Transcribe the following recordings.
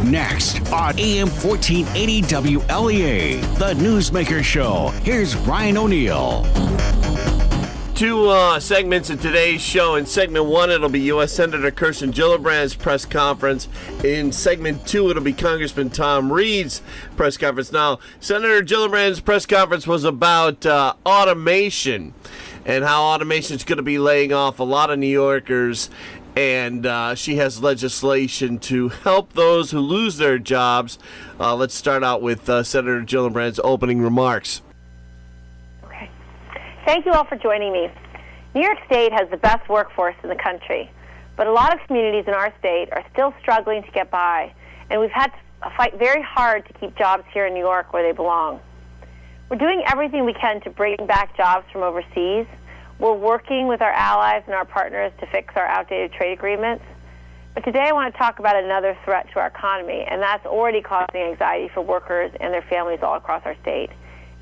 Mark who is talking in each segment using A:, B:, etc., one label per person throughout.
A: Next on AM 1480 WLEA, the Newsmaker Show. Here's Ryan O'Neill.
B: Two segments of today's show. In segment one, it'll be U.S. Senator Kirsten Gillibrand's press conference. In segment two, it'll be Congressman Tom Reed's press conference. Now, Senator Gillibrand's press conference was about automation and how automation is going to be laying off a lot of New Yorkers. And she has legislation to help those who lose their jobs. Let's start out with Senator Gillibrand's opening remarks.
C: Thank you all for joining me. New York State has the best workforce in the country, but a lot of communities in our state are still struggling to get by, and we've had to fight very hard to keep jobs here in New York where they belong. We're doing everything we can to bring back jobs from overseas. We're working with our allies and our partners to fix our outdated trade agreements. But today I want to talk about another threat to our economy, and that's already causing anxiety for workers and their families all across our state,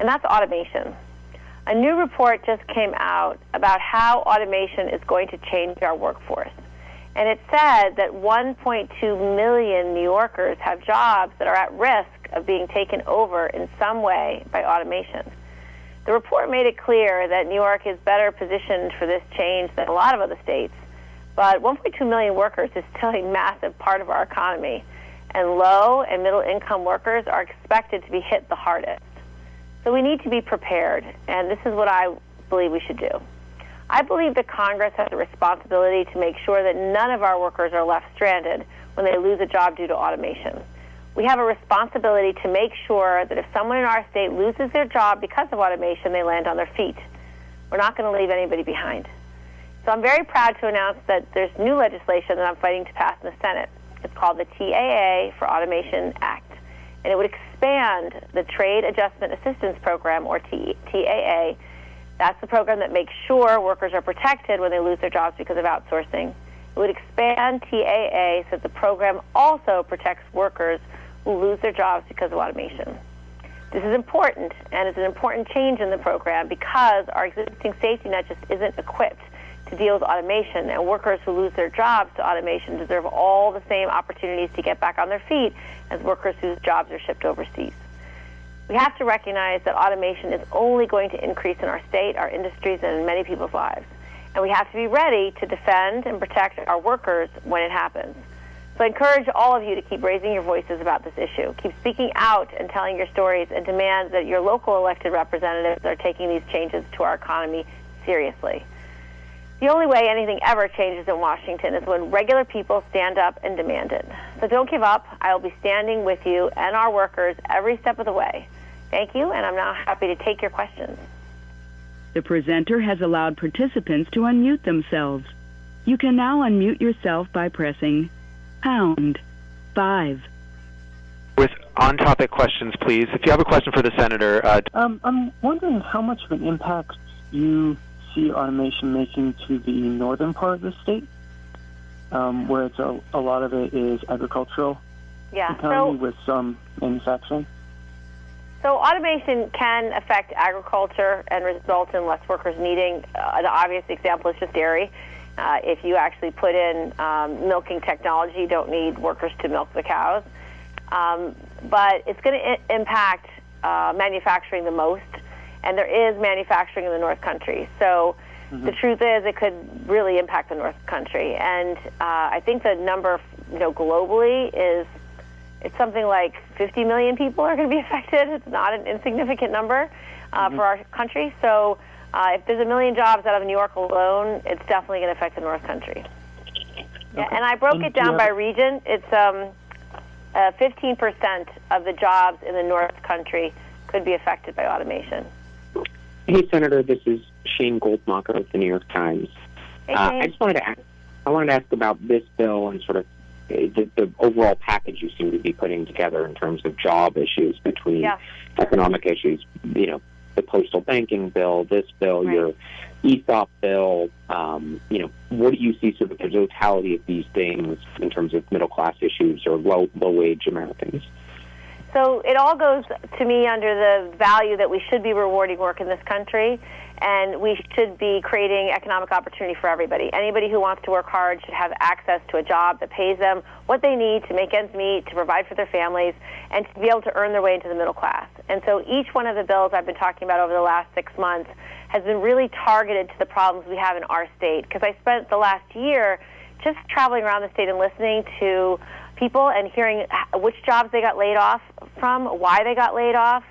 C: and that's automation. A new report just came out about how automation is going to change our workforce. And it said that 1.2 million New Yorkers have jobs that are at risk of being taken over in some way by automation. The report made it clear that New York is better positioned for this change than a lot of other states. But 1.2 million workers is still a massive part of our economy. And low and middle income workers are expected to be hit the hardest. So we need to be prepared, and this is what I believe we should do. I believe that Congress has a responsibility to make sure that none of our workers are left stranded when they lose a job due to automation. We have a responsibility to make sure that if someone in our state loses their job because of automation, they land on their feet. We're not going to leave anybody behind. So I'm very proud to announce that there's new legislation that I'm fighting to pass in the Senate. It's called the TAA for Automation Act. And it would expand the Trade Adjustment Assistance Program, or TAA. That's the program that makes sure workers are protected when they lose their jobs because of outsourcing. It would expand TAA so that the program also protects workers who lose their jobs because of automation. This is important, and it's an important change in the program because our existing safety net just isn't equipped to deal with automation, and workers who lose their jobs to automation deserve all the same opportunities to get back on their feet as workers whose jobs are shipped overseas. We have to recognize that automation is only going to increase in our state, our industries, and in many people's lives. And we have to be ready to defend and protect our workers when it happens. So I encourage all of you to keep raising your voices about this issue. Keep speaking out and telling your stories, and demand that your local elected representatives are taking these changes to our economy seriously. The only way anything ever changes in Washington is when regular people stand up and demand it. So don't give up. I will be standing with you and our workers every step of the way. Thank you, and I'm now happy to take your questions.
D: The presenter has allowed participants to unmute themselves. You can now unmute yourself by pressing #5.
E: With on-topic questions, please. If you have a question for the senator...
F: I'm wondering how much of an impact you see automation making to the northern part of the state, where it's a lot of it is agricultural economy with some manufacturing.
C: So automation can affect agriculture and result in less workers needing. An obvious example is just dairy. If you actually put in milking technology, you don't need workers to milk the cows. But it's going to impact manufacturing the most. And there is manufacturing in the North Country. So the truth is it could really impact the North Country. And I think the number, globally is it's something like 50 million people are going to be affected. It's not an insignificant number for our country. So if there's 1 million jobs out of New York alone, it's definitely going to affect the North Country. Okay. Yeah, and I broke it down by region. It's 15% of the jobs in the North Country could be affected by automation.
G: Hey, Senator, this is Shane Goldmacher of the New York Times.
C: Hey,
G: I just wanted to ask about this bill and sort of the overall package you seem to be putting together in terms of job issues between economic issues, the postal banking bill, this bill, your ESOP bill. What do you see sort of the totality of these things in terms of middle-class issues or low-wage Americans?
C: So it all goes, to me, under the value that we should be rewarding work in this country, and we should be creating economic opportunity for everybody. Anybody who wants to work hard should have access to a job that pays them what they need to make ends meet, to provide for their families, and to be able to earn their way into the middle class. And so each one of the bills I've been talking about over the last 6 months has been really targeted to the problems we have in our state, because I spent the last year just traveling around the state and listening to people and hearing which jobs they got laid off from, why they got laid off,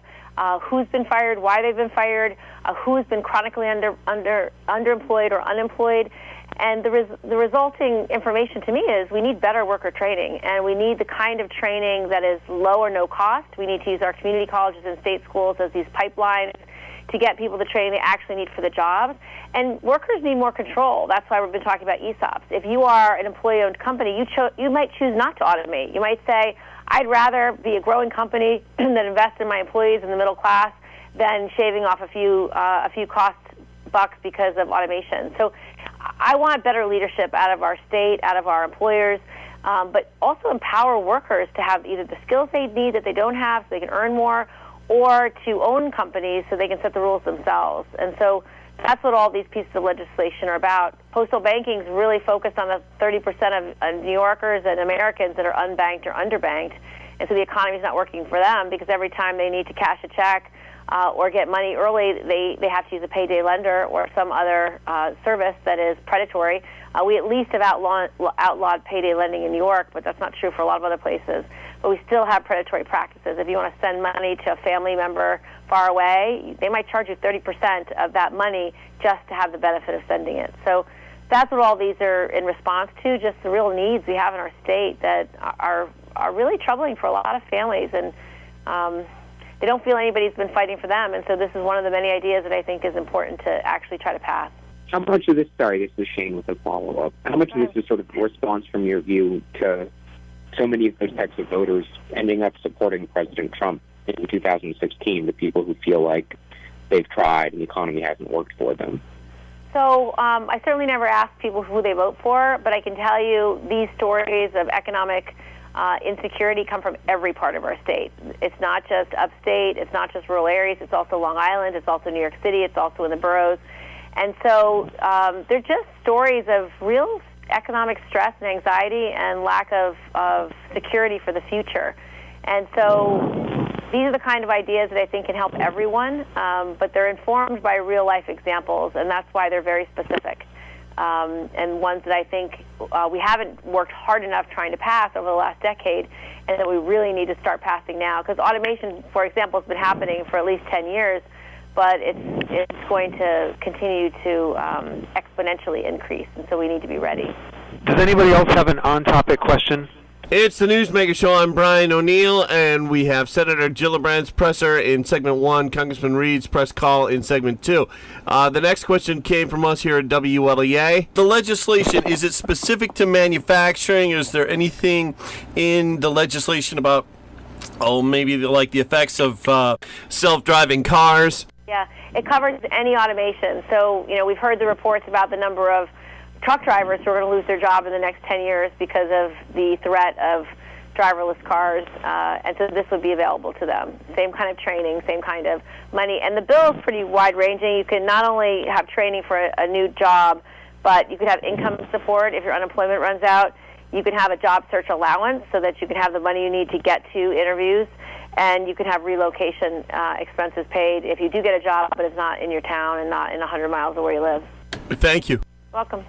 C: who's been fired, why they've been fired, who's been chronically underemployed or unemployed. And the resulting information to me is we need better worker training, and we need the kind of training that is low or no cost. We need to use our community colleges and state schools as these pipelines to get people the training they actually need for the jobs. And workers need more control. That's why we've been talking about ESOPs. If you are an employee-owned company, you might choose not to automate. You might say, I'd rather be a growing company that invests in my employees in the middle class than shaving off a few cost bucks because of automation. So I want better leadership out of our state, out of our employers, but also empower workers to have either the skills they need that they don't have so they can earn more, or to own companies so they can set the rules themselves. And so that's what all these pieces of legislation are about. Postal banking is really focused on the 30% of New Yorkers and Americans that are unbanked or underbanked. And so the economy is not working for them, because every time they need to cash a check or get money early, they have to use a payday lender or some other service that is predatory. We at least have outlawed payday lending in New York, but that's not true for a lot of other places. But we still have predatory practices. If you want to send money to a family member far away, they might charge you 30% of that money just to have the benefit of sending it. So that's what all these are in response to, just the real needs we have in our state that are really troubling for a lot of families. And they don't feel anybody's been fighting for them. And so this is one of the many ideas that I think is important to actually try to pass.
G: How much of this, this is Shane with a follow-up, how much of this is sort of a response from your view to so many of those types of voters ending up supporting President Trump in 2016, the people who feel like they've tried and the economy hasn't worked for them?
C: So I certainly never ask people who they vote for, but I can tell you these stories of economic insecurity come from every part of our state. It's not just upstate, it's not just rural areas, it's also Long Island, it's also New York City, it's also in the boroughs. And so they're just stories of real economic stress and anxiety and lack of security for the future. And so these are the kind of ideas that I think can help everyone, but they're informed by real-life examples, and that's why they're very specific. And ones that I think we haven't worked hard enough trying to pass over the last decade, and that we really need to start passing now. Because automation, for example, has been happening for at least 10 years, but it's going to continue to exponentially increase, and so we need to be ready.
E: Does anybody else have an on-topic question?
B: It's the Newsmaker Show. I'm Brian O'Neill, and we have Senator Gillibrand's presser in segment 1, Congressman Reed's press call in segment 2. The next question came from us here at WLEA. The legislation, is it specific to manufacturing? Is there anything in the legislation about, maybe like the effects of self-driving cars?
C: Yeah, it covers any automation. So, we've heard the reports about the number of truck drivers who are going to lose their job in the next 10 years because of the threat of driverless cars, and so this would be available to them. Same kind of training, same kind of money. And the bill is pretty wide-ranging. You can not only have training for a new job, but you could have income support if your unemployment runs out. You can have a job search allowance so that you can have the money you need to get to interviews, and you can have relocation expenses paid if you do get a job but it's not in your town and not in 100 miles of where you live.
B: Thank you.
C: Welcome.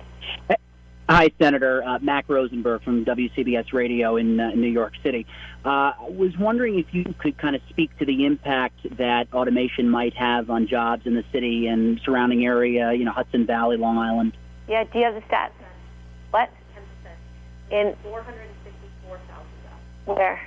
H: Hi, Senator. Mac Rosenberg from WCBS Radio in New York City. I was wondering if you could kind of speak to the impact that automation might have on jobs in the city and surrounding area, Hudson Valley, Long Island.
C: Yeah, do you have the stats? What? 10%. In
I: 454,000 jobs.
C: Where?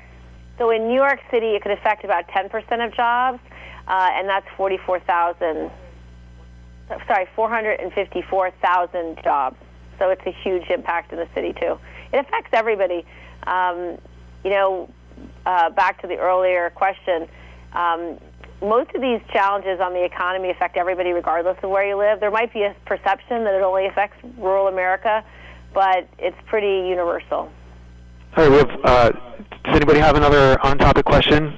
C: So in New York City, it could affect about 10% of jobs, and that's 454,000 jobs. So it's a huge impact in the city, too. It affects everybody. Back to the earlier question, most of these challenges on the economy affect everybody regardless of where you live. There might be a perception that it only affects rural America, but it's pretty universal.
E: All right, does anybody have another on-topic question?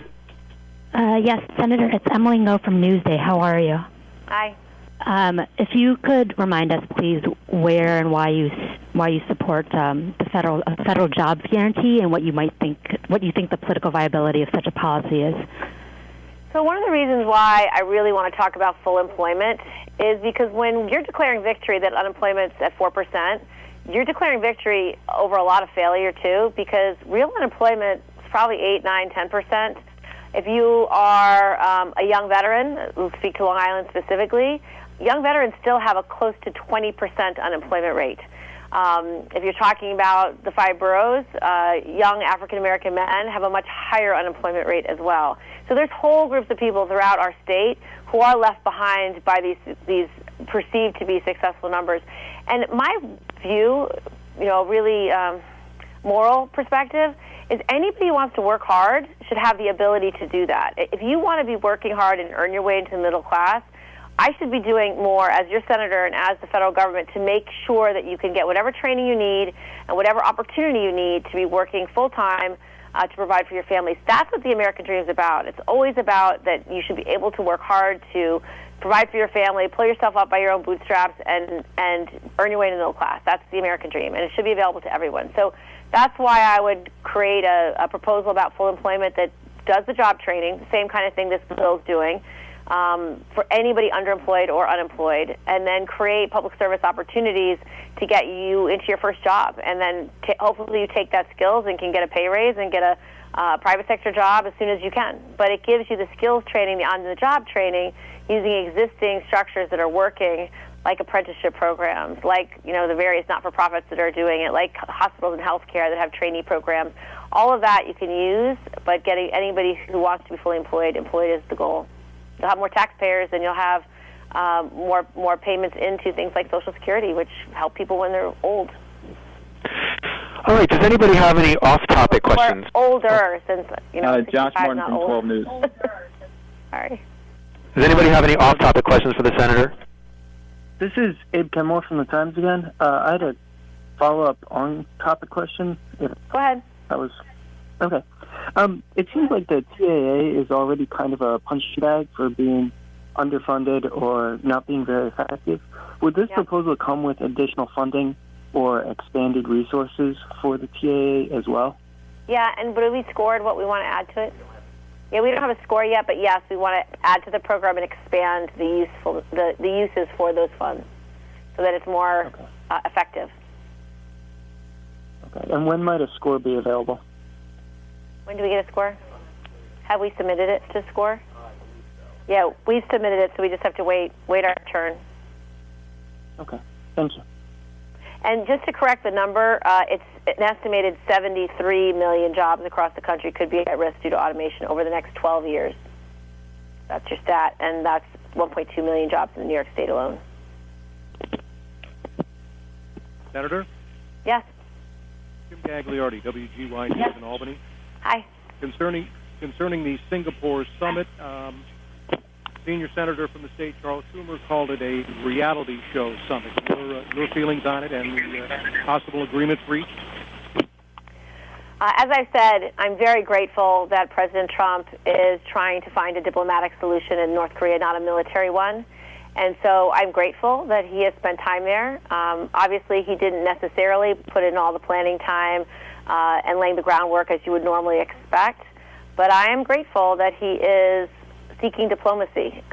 J: Yes, Senator, it's Emily Ngo from Newsday. How are you?
C: Hi.
J: If you could remind us, please, where and why you support the federal jobs guarantee, and what you think the political viability of such a policy is.
C: So one of the reasons why I really want to talk about full employment is because when you're declaring victory that unemployment's at 4%, you're declaring victory over a lot of failure too, because real unemployment is probably 8, 9, 10%. If you are a young veteran, we'll speak to Long Island specifically, young veterans still have a close to 20% unemployment rate. If you're talking about the 5 boroughs, young African-American men have a much higher unemployment rate as well. So there's whole groups of people throughout our state who are left behind by these perceived to be successful numbers. And my view, really moral perspective, is anybody who wants to work hard should have the ability to do that. If you want to be working hard and earn your way into the middle class, I should be doing more as your senator and as the federal government to make sure that you can get whatever training you need and whatever opportunity you need to be working full-time to provide for your families. That's what the American dream is about. It's always about that you should be able to work hard to provide for your family, pull yourself up by your own bootstraps, and earn your way into the middle class. That's the American dream, and it should be available to everyone. So that's why I would create a proposal about full employment that does the job training, the same kind of thing this bill is doing, for anybody underemployed or unemployed, and then create public service opportunities to get you into your first job. And then hopefully you take that skills and can get a pay raise and get a private sector job as soon as you can. But it gives you the skills training, the on-the-job training, using existing structures that are working, like apprenticeship programs, like the various not-for-profits that are doing it, like hospitals and healthcare that have trainee programs. All of that you can use, but getting anybody who wants to be fully employed is the goal. You'll have more taxpayers, and you'll have more payments into things like Social Security, which help people when they're old.
E: All right. Does anybody have any off-topic questions?
C: Or older, since
K: Josh Martin from 12 News.
C: Sorry.
E: Does anybody have any off-topic questions for the senator?
F: This is Abe Kenmore from the Times again. I had a follow-up on-topic question.
C: Go ahead.
F: That was okay. It seems like the TAA is already kind of a punching bag for being underfunded or not being very effective. Would this proposal come with additional funding or expanded resources for the TAA as well?
C: Yeah, and would we scored what we want to add to it? Yeah, we don't have a score yet, but yes, we want to add to the program and expand the uses for those funds so that it's more effective.
F: Okay, and when might a score be available?
C: When do we get a score? Have we submitted it to score? Yeah, we've submitted it, so we just have to wait our turn.
F: Okay, thank you.
C: And just to correct the number, it's an estimated 73 million jobs across the country could be at risk due to automation over the next 12 years. That's your stat, and that's 1.2 million jobs in New York State alone.
L: Senator?
C: Yes.
L: Jim Gagliardi, WGY News in Albany.
C: Hi.
L: Concerning the Singapore summit, Senior Senator from the state, Charles Schumer, called it a reality show summit. Your feelings on it and the possible agreements reached?
C: As I said, I'm very grateful that President Trump is trying to find a diplomatic solution in North Korea, not a military one. And so I'm grateful that he has spent time there. Obviously, he didn't necessarily put in all the planning time and laying the groundwork as you would normally expect. But I am grateful that he is seeking diplomacy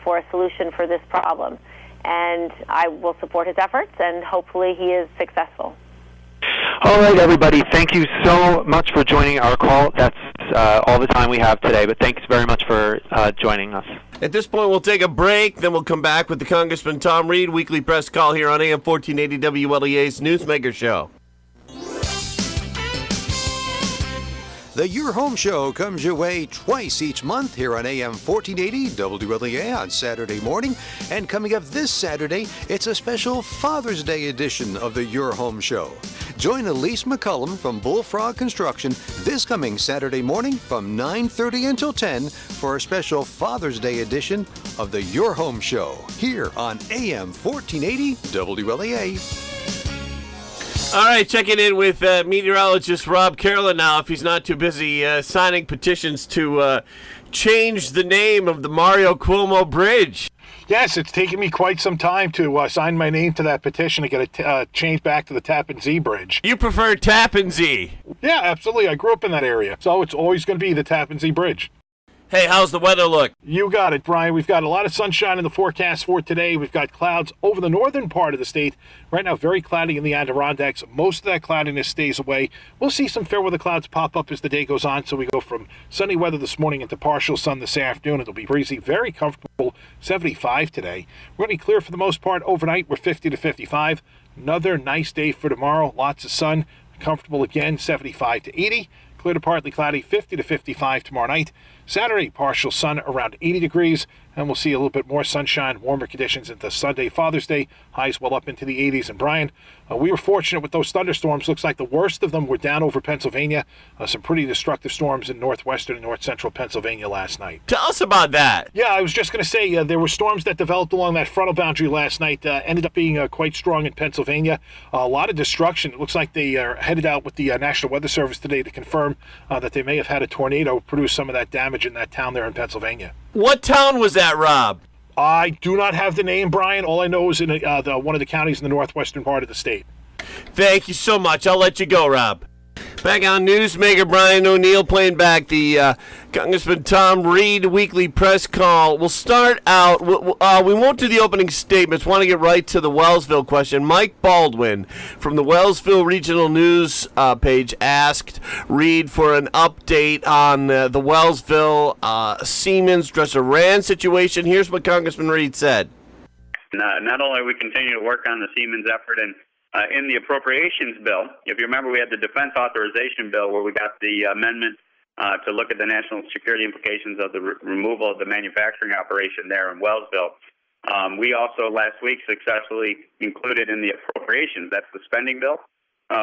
C: for a solution for this problem. And I will support his efforts, and hopefully he is successful.
E: All right, everybody. Thank you so much for joining our call. That's all the time we have today, but thanks very much for joining us.
B: At this point, we'll take a break, then we'll come back with the Congressman Tom Reed, weekly press call here on AM 1480 WLEA's Newsmaker Show.
M: The Your Home Show comes your way twice each month here on AM 1480 WLEA on Saturday morning. And coming up this Saturday, it's a special Father's Day edition of the Your Home Show. Join Elise McCullum from Bullfrog Construction this coming Saturday morning from 9:30 until 10 for a special Father's Day edition of the Your Home Show here on AM 1480 WLEA.
B: All right, checking in with meteorologist Rob Carolyn now, if he's not too busy signing petitions to change the name of the Mario Cuomo Bridge.
N: Yes, it's taken me quite some time to sign my name to that petition to get it changed back to the Tappan Zee Bridge.
B: You prefer Tappan Zee?
N: Yeah, absolutely. I grew up in that area, so it's always going to be the Tappan Zee Bridge.
B: Hey, how's the weather look?
N: You got it, Brian. We've got a lot of sunshine in the forecast for today. We've got clouds over the northern part of the state. Right now, very cloudy in the Adirondacks. Most of that cloudiness stays away. We'll see some fair weather clouds pop up as the day goes on. So we go from sunny weather this morning into partial sun this afternoon. It'll be breezy, very comfortable, 75 today. We're going to be clear for the most part overnight. We're 50 to 55. Another nice day for tomorrow. Lots of sun, comfortable again, 75 to 80. Clear to partly cloudy, 50 to 55 tomorrow night. Saturday, partial sun around 80 degrees, and we'll see a little bit more sunshine, warmer conditions into Sunday, Father's Day. Highs well up into the 80s. And Brian, we were fortunate with those thunderstorms. Looks like the worst of them were down over Pennsylvania. Some pretty destructive storms in northwestern and north central Pennsylvania last night.
B: Tell us about that.
N: Yeah, I was just going to say there were storms that developed along that frontal boundary last night. Ended up being quite strong in Pennsylvania. A lot of destruction. It looks like they are headed out with the National Weather Service today to confirm that they may have had a tornado produce some of that damage in that town there in Pennsylvania.
B: What town was that, Rob?
N: I do not have the name, Brian. All I know is in one of the counties in the northwestern part of the state.
B: Thank you so much. I'll let you go, Rob. Back on Newsmaker, Brian O'Neill playing back the Congressman Tom Reed weekly press call. We'll start out, we won't do the opening statements, want to get right to the Wellsville question. Mike Baldwin from the Wellsville Regional News page asked Reed for an update on the Wellsville Siemens Dresser-Rand situation. Here's what Congressman Reed said.
O: Not only are we continuing to work on the Siemens effort and in the appropriations bill, if you remember, we had the defense authorization bill where we got the amendment to look at the national security implications of the removal of the manufacturing operation there in Wellsville. We also last week successfully included in the appropriations, that's the spending bill,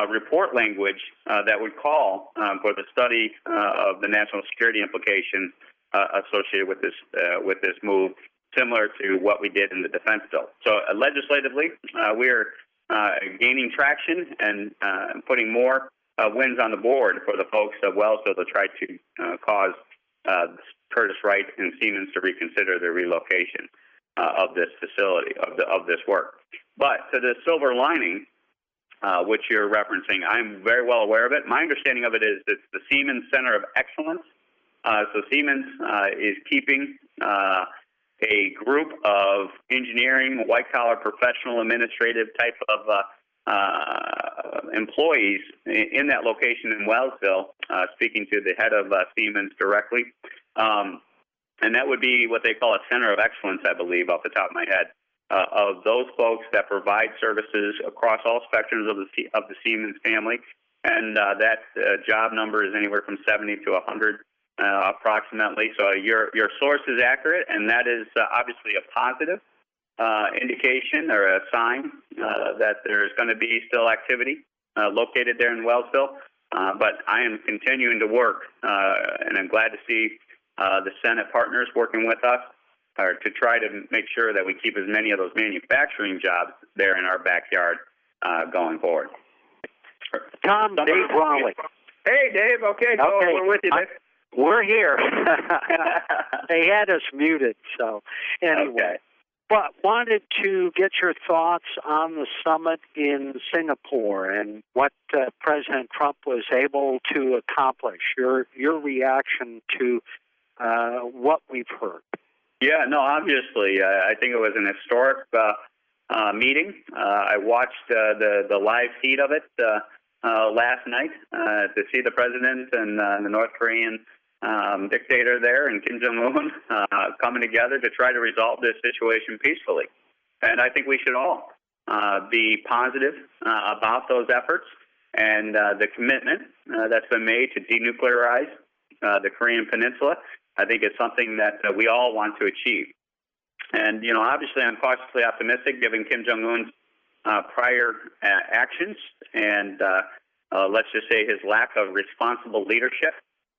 O: report language that would call for the study of the national security implications associated with this move, similar to what we did in the defense bill. So legislatively, we're gaining traction and putting more wins on the board for the folks of Wellsville to try to cause Curtis Wright and Siemens to reconsider their relocation of this facility, of this work. But to the silver lining, which you're referencing, I'm very well aware of it. My understanding of it is it's the Siemens Center of Excellence. So Siemens is keeping a group of engineering, white-collar, professional, administrative type of employees in that location in Wellsville, speaking to the head of Siemens directly. And that would be what they call a center of excellence, I believe, off the top of my head, of those folks that provide services across all spectrums of the Siemens family. And that job number is anywhere from 70 to 100. Approximately. So your source is accurate, and that is obviously a positive indication or a sign that there's going to be still activity located there in Wellsville. But I am continuing to work, and I'm glad to see the Senate partners working with us to try to make sure that we keep as many of those manufacturing jobs there in our backyard going forward.
P: Tom, Dave Raleigh.
O: Hey, Dave. Okay, we're with you, Dave.
P: We're here. They had us muted, so anyway.
O: Okay.
P: But wanted to get your thoughts on the summit in Singapore and what President Trump was able to accomplish. Your reaction to what we've heard.
O: Yeah, no, obviously, I think it was an historic meeting. I watched the live feed of it last night to see the president and the North Korean dictator there and Kim Jong-un coming together to try to resolve this situation peacefully. And I think we should all be positive about those efforts and the commitment that's been made to denuclearize the Korean Peninsula. I think it's something that we all want to achieve. And, obviously I'm cautiously optimistic given Kim Jong-un's prior actions and let's just say his lack of responsible leadership,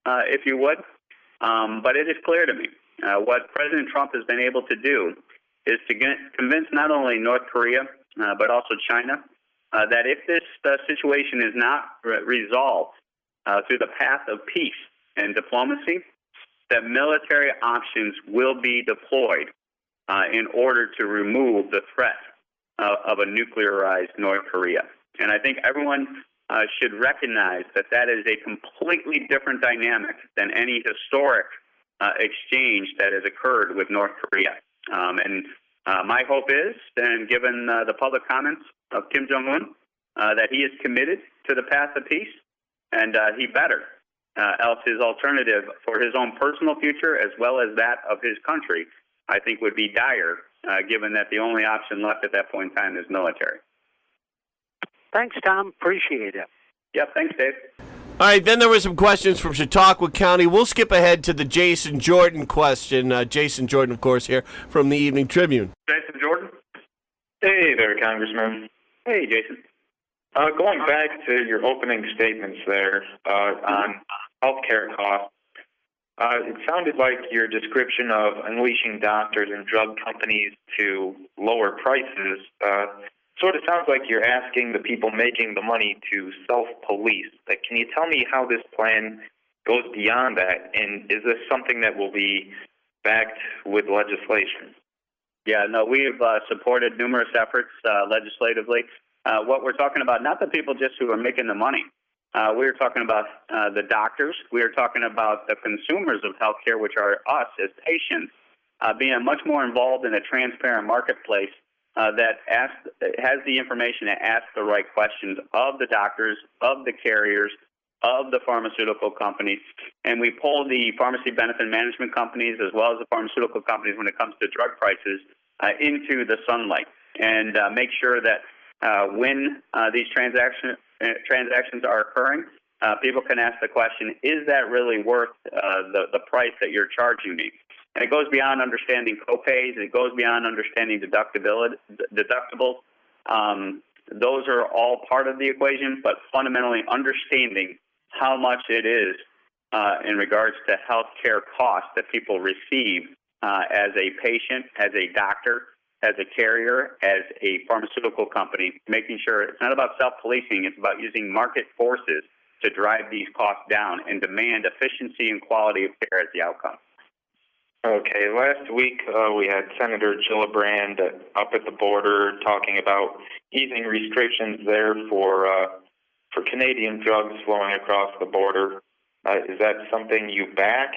O: if you would. But it is clear to me what President Trump has been able to do is to convince not only North Korea but also China that if this situation is not resolved through the path of peace and diplomacy, that military options will be deployed in order to remove the threat of a nuclearized North Korea. And I think everyone should recognize that that is a completely different dynamic than any historic exchange that has occurred with North Korea. And my hope is, and given the public comments of Kim Jong-un, that he is committed to the path of peace, and he better, else his alternative for his own personal future as well as that of his country, I think would be dire, given that the only option left at that point in time is military.
P: Thanks, Tom. Appreciate it.
O: Yeah, thanks, Dave.
B: All right, then there were some questions from Chautauqua County. We'll skip ahead to the Jason Jordan question. Jason Jordan, of course, here from the Evening Tribune.
O: Jason Jordan?
K: Hey there, Congressman.
O: Hey, Jason.
K: Going back to your opening statements there on healthcare costs, it sounded like your description of unleashing doctors and drug companies to lower prices sort of sounds like you're asking the people making the money to self-police. Can you tell me how this plan goes beyond that, and is this something that will be backed with legislation?
O: Yeah, no, we've supported numerous efforts legislatively. What we're talking about, not the people just who are making the money. We're talking about the doctors. We're talking about the consumers of healthcare, which are us as patients, being much more involved in a transparent marketplace that has the information to ask the right questions of the doctors, of the carriers, of the pharmaceutical companies. And we pull the pharmacy benefit management companies as well as the pharmaceutical companies when it comes to drug prices into the sunlight and make sure that when these transactions are occurring, people can ask the question, is that really worth the price that you're charging me? And it goes beyond understanding copays. It goes beyond understanding deductibles. Those are all part of the equation, but fundamentally understanding how much it is in regards to health care costs that people receive as a patient, as a doctor, as a carrier, as a pharmaceutical company, making sure it's not about self-policing, it's about using market forces to drive these costs down and demand efficiency and quality of care as the outcome.
K: Okay, last week we had Senator Gillibrand up at the border talking about easing restrictions there for Canadian drugs flowing across the border. Is that something you back?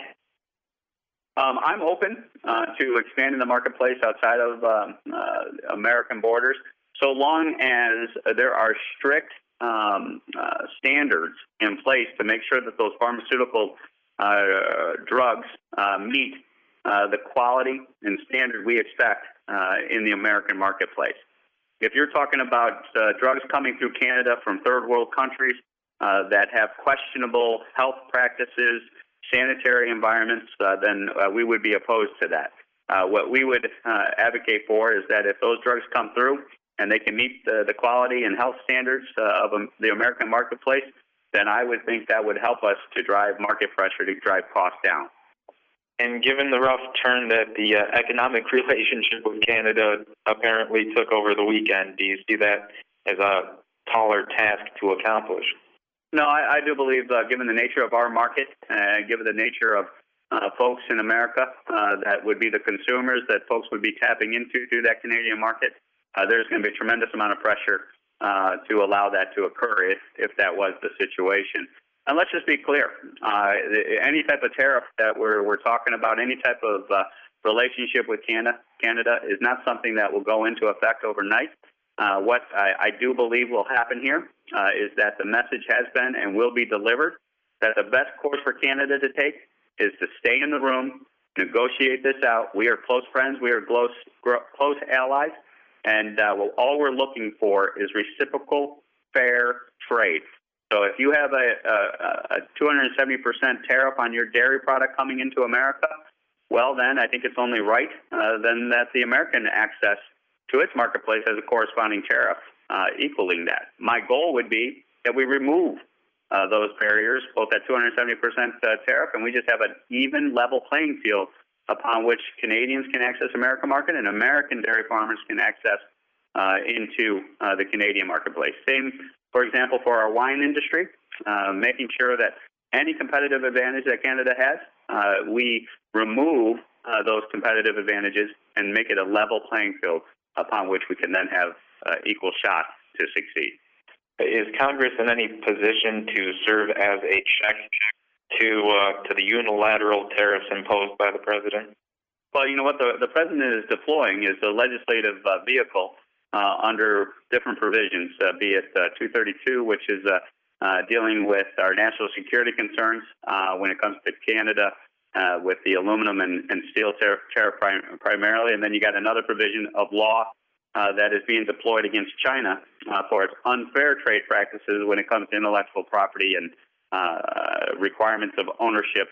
O: I'm open to expanding the marketplace outside of American borders, so long as there are strict standards in place to make sure that those pharmaceutical drugs meet the quality and standard we expect in the American marketplace. If you're talking about drugs coming through Canada from third world countries that have questionable health practices, sanitary environments, then we would be opposed to that. What we would advocate for is that if those drugs come through and they can meet the quality and health standards of the American marketplace, then I would think that would help us to drive market pressure to drive costs down.
K: And given the rough turn that the economic relationship with Canada apparently took over the weekend, do you see that as a taller task to accomplish?
O: No, I do believe, given the nature of our market, given the nature of folks in America that would be the consumers that folks would be tapping into through that Canadian market, there's going to be a tremendous amount of pressure to allow that to occur if that was the situation. And let's just be clear, any type of tariff that we're talking about, any type of relationship with Canada is not something that will go into effect overnight. What I do believe will happen here is that the message has been and will be delivered that the best course for Canada to take is to stay in the room, negotiate this out. We are close friends. We are close allies. And all we're looking for is reciprocal, fair trade. So if you have a 270% tariff on your dairy product coming into America, well, then I think it's only right then that the American access to its marketplace has a corresponding tariff equaling that. My goal would be that we remove those barriers, both at 270% tariff, and we just have an even level playing field upon which Canadians can access American market and American dairy farmers can access into the Canadian marketplace. Same, for example, for our wine industry, making sure that any competitive advantage that Canada has, we remove those competitive advantages and make it a level playing field upon which we can then have equal shots to succeed.
K: Is Congress in any position to serve as a check to the unilateral tariffs imposed by the president?
O: Well, you know what the president is deploying is a legislative vehicle under different provisions, be it 232, which is dealing with our national security concerns when it comes to Canada with the aluminum and steel tariff primarily, and then you got another provision of law that is being deployed against China for its unfair trade practices when it comes to intellectual property and requirements of ownership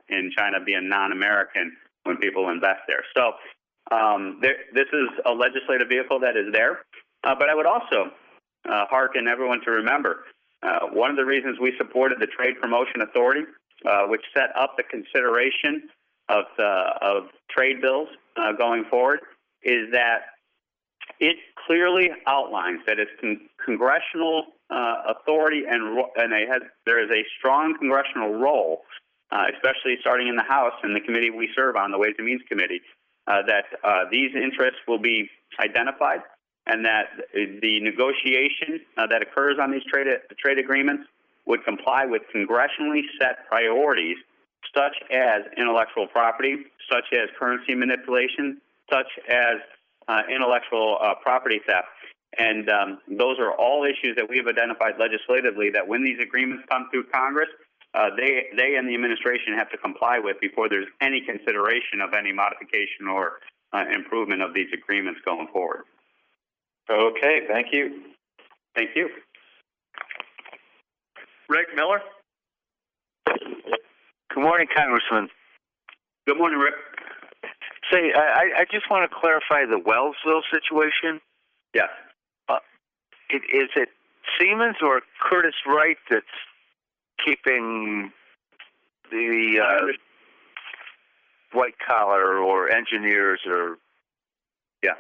O: in China being non-American when people invest there. So this is a legislative vehicle that is there. But I would also hearken everyone to remember one of the reasons we supported the Trade Promotion Authority, which set up the consideration of trade bills going forward, is that it clearly outlines that it's congressional authority and there is a strong congressional role, especially starting in the House and the committee we serve on, the Ways and Means Committee, that these interests will be identified and that the negotiation that occurs on these trade agreements would comply with congressionally set priorities such as intellectual property, such as currency manipulation, such as intellectual property theft. And those are all issues that we have identified legislatively that when these agreements come through Congress, they and the administration have to comply with before there's any consideration of any modification or improvement of these agreements going forward.
K: Okay, thank you.
O: Thank you.
Q: Rick Miller.
R: Good morning, Congressman.
O: Good morning, Rick.
R: Say, I just want to clarify the Wellsville situation.
O: Yes.
R: Is it Siemens or Curtis Wright that's keeping the white collar or engineers or?
O: Yeah.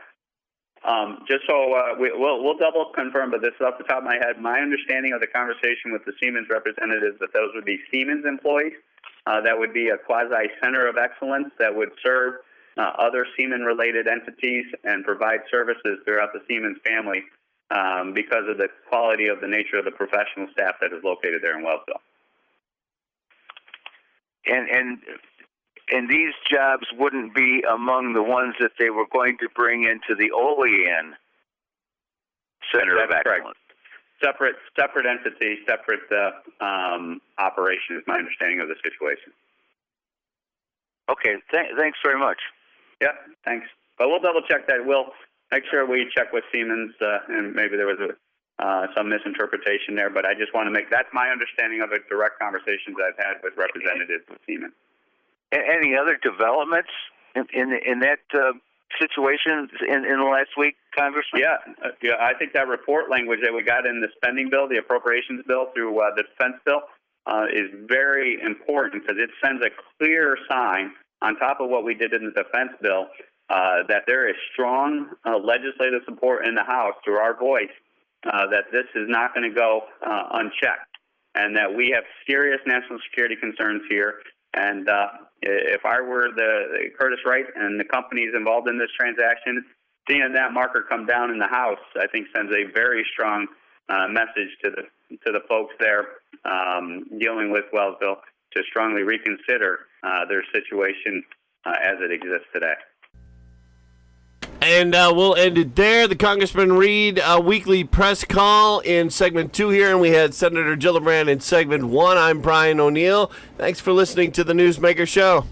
O: Just so we'll double confirm, but this is off the top of my head. My understanding of the conversation with the Siemens representatives that those would be Siemens employees. That would be a quasi center of excellence that would serve other Siemens-related entities and provide services throughout the Siemens family because of the quality of the nature of the professional staff that is located there in Wellsville.
R: And these jobs wouldn't be among the ones that they were going to bring into the WLEA Center of Excellence.
O: Correct. Separate entity, separate operation is my understanding of the situation.
R: Okay, thanks very much.
O: Yeah, thanks. But we'll double check that. We'll make sure we check with Siemens, and maybe there was some misinterpretation there. But I just want to that's my understanding of it. Direct conversations I've had with representatives of Siemens.
R: Any other developments in that situation in the last week, Congressman?
O: Yeah. I think that report language that we got in the spending bill, the appropriations bill through the defense bill, is very important because it sends a clear sign on top of what we did in the defense bill that there is strong legislative support in the House through our voice that this is not going to go unchecked and that we have serious national security concerns here. And if I were the Curtis Wright and the companies involved in this transaction, seeing that marker come down in the House, I think sends a very strong message to the folks there dealing with Wellsville to strongly reconsider their situation as it exists today.
B: And we'll end it there. The Congressman Reed weekly press call in segment 2 here, and we had Senator Gillibrand in segment 1. I'm Brian O'Neill. Thanks for listening to the Newsmaker Show.